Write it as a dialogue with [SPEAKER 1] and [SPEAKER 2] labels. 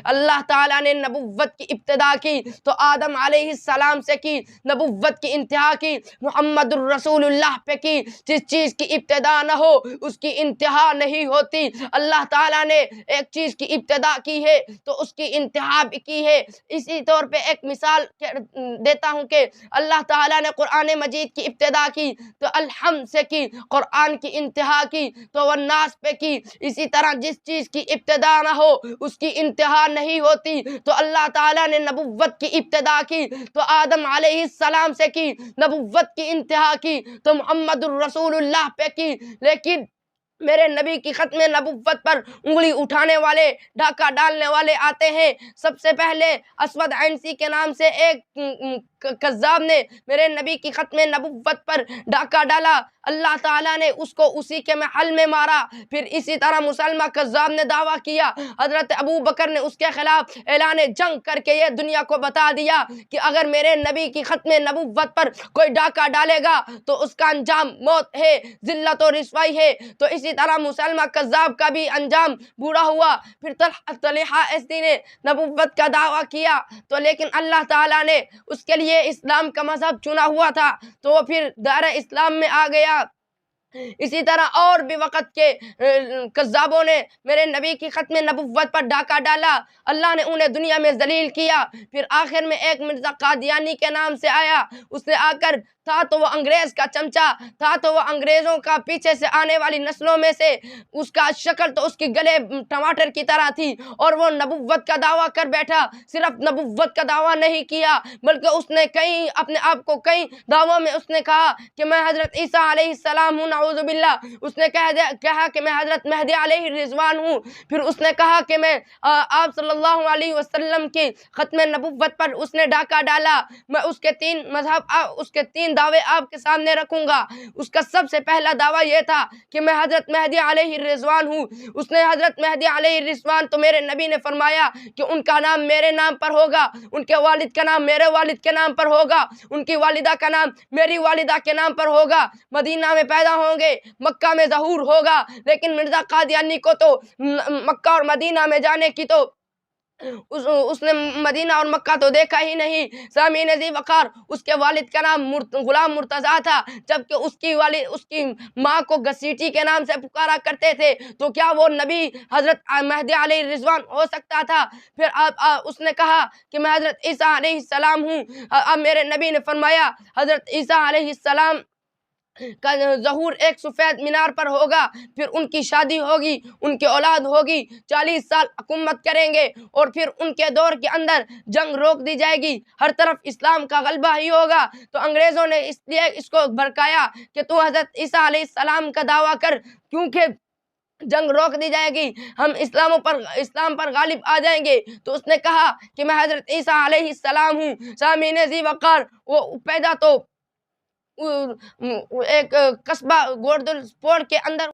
[SPEAKER 1] اللہ تعالیٰ نے نبوت کی ابتدا کی تو آدم علیہ السلام سے کی، نبوت کی انتہا کی محمد الرسول اللہ پہ کی۔ جس چیز کی ابتدا نہ ہو اس کی انتہا نہیں ہوتی۔ اللہ تعالیٰ نے ایک چیز کی ابتدا کی ہے تو اس کی انتہا بھی کی ہے۔ اسی طور پہ ایک مثال دیتا ہوں کہ اللہ تعالیٰ نے قرآن مجید کی ابتدا کی تو الحمد سے کی، قرآن کی انتہا کی تو والناس پہ کی۔ اسی طرح جس چیز کی ابتدا نہ ہو اس کی انتہا نہیں ہوتی۔ تو اللہ تعالیٰ نے نبوت کی ابتدا کی تو آدم علیہ السلام سے کی، نبوت کی انتہا کی تو محمد الرسول اللہ پہ کی۔ لیکن میرے نبی کی ختم نبوت پر انگلی اٹھانے والے، ڈاکہ ڈالنے والے آتے ہیں۔ سب سے پہلے اسود عنسی کے نام سے ایک کذاب نے میرے نبی کی ختم نبوت پر ڈاکہ ڈالا، اللہ تعالیٰ نے اس کو اسی کے محل میں مارا۔ پھر اسی طرح مسلمہ کذاب نے دعویٰ کیا، حضرت ابو بکر نے اس کے خلاف اعلان جنگ کر کے یہ دنیا کو بتا دیا کہ اگر میرے نبی کی ختم نبوت پر کوئی ڈاکہ ڈالے گا تو اس کا انجام موت ہے، ذلت و رسوائی ہے۔ تو اسی طرح مسلمہ کذاب کا بھی انجام برا ہوا۔ پھر طلحہ اسدی نے نبوت کا دعویٰ کیا تو لیکن اللہ تعالیٰ نے اس کے لیے اسلام کا مذہب چنا ہوا تھا تو وہ پھر دائرہ اسلام میں آ گیا۔ اسی طرح اور بھی وقت کے کذابوں نے میرے نبی کی ختم نبوت پر ڈاکہ ڈالا، اللہ نے انہیں دنیا میں ذلیل کیا۔ پھر آخر میں ایک مرزا قادیانی کے نام سے آیا، اس نے آ کر تھا تو وہ انگریز کا چمچہ تھا، تو وہ انگریزوں کا پیچھے سے آنے والی نسلوں میں سے، اس کا شکل تو اس کی گلے ٹماٹر کی طرح تھی، اور وہ نبوت کا دعویٰ کر بیٹھا۔ صرف نبوت کا دعویٰ نہیں کیا بلکہ اس نے اپنے آپ کو کئی دعووں میں اس نے کہا کہ میں حضرت عیسیٰ علیہ السلام ہوں، نعوذ باللہ۔ اس نے کہا کہ میں حضرت مہدی علیہ الرضوان ہوں۔ پھر اس نے کہا کہ میں آپ صلی اللہ علیہ وسلم کی ختم نبوت پر اس نے ڈاکہ ڈالا۔ میں اس کے تین دعوے آپ کے سامنے رکھوں گا۔ اس کا سب سے پہلا دعویٰ یہ تھا کہ میں حضرت مہدی علیہ الرضوان ہوں۔ اس نے حضرت مہدی علیہ الرضوان، تو میرے نبی نے فرمایا کہ ان کا نام میرے نام پر ہوگا، ان کے والد کا نام میرے والد کے نام پر ہوگا، ان کی والدہ کا نام میری والدہ کے نام پر ہوگا، مدینہ میں پیدا ہوں گے، مکہ میں ظہور ہوگا۔ لیکن مرزا قادیانی کو تو مکہ اور مدینہ میں جانے کی تو اس نے مدینہ اور مکہ تو دیکھا ہی نہیں۔ سامعین ذی وقار، اس کے والد کا نام غلام مرتضیٰ تھا، جبکہ اس کی ماں کو گسیٹی کے نام سے پکارا کرتے تھے، تو کیا وہ نبی حضرت مہدی علیہ الرضوان ہو سکتا تھا؟ پھر اس نے کہا کہ میں حضرت عیسیٰ علیہ السلام ہوں۔ اب میرے نبی نے فرمایا حضرت عیسیٰ علیہ السلام کا ظہور ایک سفید مینار پر ہوگا، پھر ان کی شادی ہوگی، ان کی اولاد ہوگی، 40 سال حکومت کریں گے، اور پھر ان کے دور کے اندر جنگ روک دی جائے گی، ہر طرف اسلام کا غلبہ ہی ہوگا۔ تو انگریزوں نے اس لیے اس کو بھڑکایا کہ تو حضرت عیسیٰ علیہ السلام کا دعویٰ کر، کیونکہ جنگ روک دی جائے گی، ہم اسلام پر غالب آ جائیں گے۔ تو اس نے کہا کہ میں حضرت عیسیٰ علیہ السلام ہوں۔ سامعین ذی وقار، وہ پیدا تو ایک قصبہ گوردلسپور کے اندر